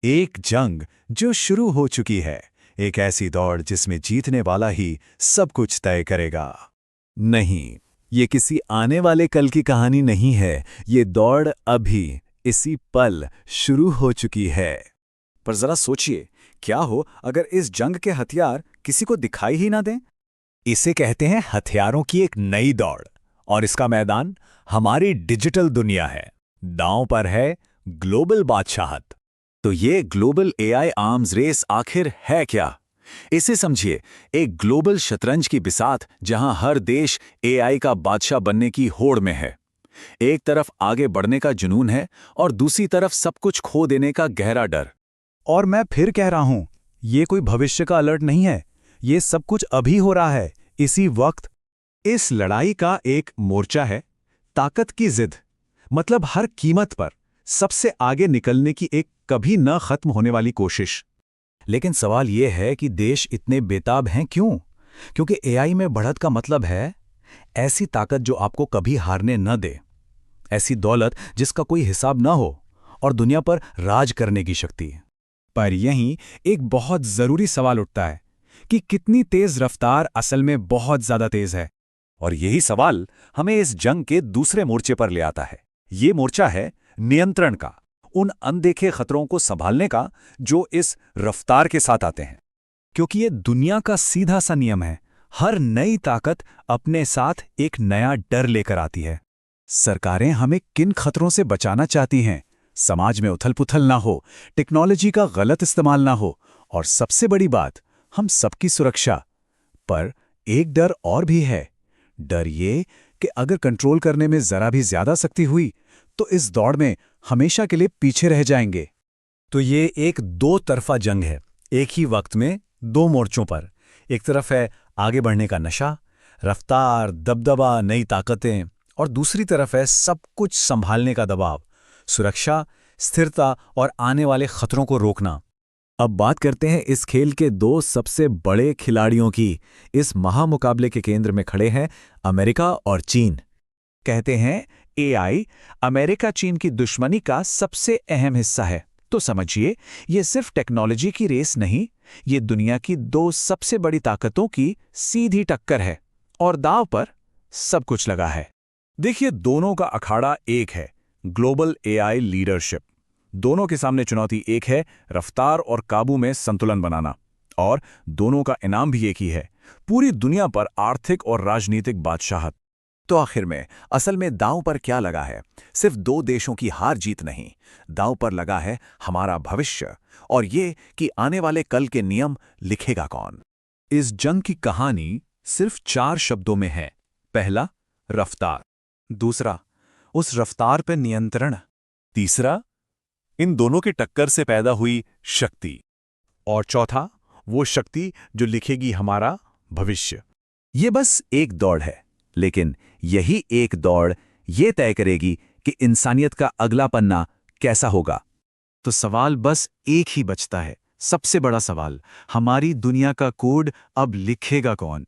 एक जंग जो शुरू हो चुकी है, एक ऐसी दौड़ जिसमें जीतने वाला ही सब कुछ तय करेगा। नहीं, ये किसी आने वाले कल की कहानी नहीं है, ये दौड़ अभी, इसी पल शुरू हो चुकी है। पर जरा सोचिए, क्या हो अगर इस जंग के हथियार किसी को दिखाई ही ना दें? इसे कहते हैं हथियारों की एक नई दौड़, और इसका मैदान हमारी डिजिटल दुनिया है। दांव पर है ग्लोबल बादशाहत। तो ये ग्लोबल एआई आर्म्स रेस आखिर है क्या? इसे समझिए, एक ग्लोबल शतरंज की बिसात जहां हर देश एआई का बादशाह बनने की होड़ में है। एक तरफ आगे बढ़ने का जुनून है और दूसरी तरफ सब कुछ खो देने का गहरा डर। और मैं फिर कह रहा हूं, ये कोई भविष्य का अलर्ट नहीं है, ये सब कुछ अभी हो रहा है, इसी वक्त। इस लड़ाई का एक मोर्चा है ताकत की जिद, मतलब हर कीमत पर सबसे आगे निकलने की एक कभी न खत्म होने वाली कोशिश। लेकिन सवाल यह है कि देश इतने बेताब हैं क्यों? क्योंकि एआई में बढ़त का मतलब है ऐसी ताकत जो आपको कभी हारने न दे, ऐसी दौलत जिसका कोई हिसाब न हो, और दुनिया पर राज करने की शक्ति। पर यहीं एक बहुत जरूरी सवाल उठता है कि कितनी तेज रफ्तार असल में बहुत ज्यादा तेज है। और यही सवाल हमें इस जंग के दूसरे मोर्चे पर ले आता है। ये मोर्चा है नियंत्रण का, उन अनदेखे खतरों को संभालने का जो इस रफ्तार के साथ आते हैं। क्योंकि ये दुनिया का सीधा सा नियम है, हर नई ताकत अपने साथ एक नया डर लेकर आती है। सरकारें हमें किन खतरों से बचाना चाहती हैं? समाज में उथल-पुथल ना हो, टेक्नोलॉजी का गलत इस्तेमाल ना हो, और सबसे बड़ी बात, हम सबकी सुरक्षा। पर एक डर और भी है, डर ये कि अगर कंट्रोल करने में जरा भी ज्यादा सख्ती हुई तो इस दौड़ में हमेशा के लिए पीछे रह जाएंगे। तो ये एक दो तरफा जंग है, एक ही वक्त में दो मोर्चों पर। एक तरफ है आगे बढ़ने का नशा, रफ्तार, दबदबा, नई ताकतें, और दूसरी तरफ है सब कुछ संभालने का दबाव, सुरक्षा, स्थिरता और आने वाले खतरों को रोकना। अब बात करते हैं इस खेल के दो सबसे बड़े खिलाड़ियों की। इस महामुकाबले के केंद्र में खड़े हैं अमेरिका और चीन। कहते हैं एआई अमेरिका चीन की दुश्मनी का सबसे अहम हिस्सा है। तो समझिए, ये सिर्फ टेक्नोलॉजी की रेस नहीं, ये दुनिया की दो सबसे बड़ी ताकतों की सीधी टक्कर है, और दांव पर सब कुछ लगा है। देखिए, दोनों का अखाड़ा एक है, ग्लोबल एआई लीडरशिप। दोनों के सामने चुनौती एक है, रफ्तार और काबू में संतुलन बनाना। और दोनों का इनाम भी एक ही है, पूरी दुनिया पर आर्थिक और राजनीतिक बादशाहत। तो आखिर में असल में दांव पर क्या लगा है? सिर्फ दो देशों की हार जीत नहीं, दांव पर लगा है हमारा भविष्य, और ये कि आने वाले कल के नियम लिखेगा कौन। इस जंग की कहानी सिर्फ 4 शब्दों में है। पहला, रफ्तार। दूसरा, उस रफ्तार पर नियंत्रण। तीसरा, इन दोनों की टक्कर से पैदा हुई शक्ति। और चौथा, वो शक्ति जो लिखेगी हमारा भविष्य। ये बस एक दौड़ है, लेकिन यही एक दौड़ ये तय करेगी कि इंसानियत का अगला पन्ना कैसा होगा। तो सवाल बस एक ही बचता है, सबसे बड़ा सवाल, हमारी दुनिया का कोड अब लिखेगा कौन?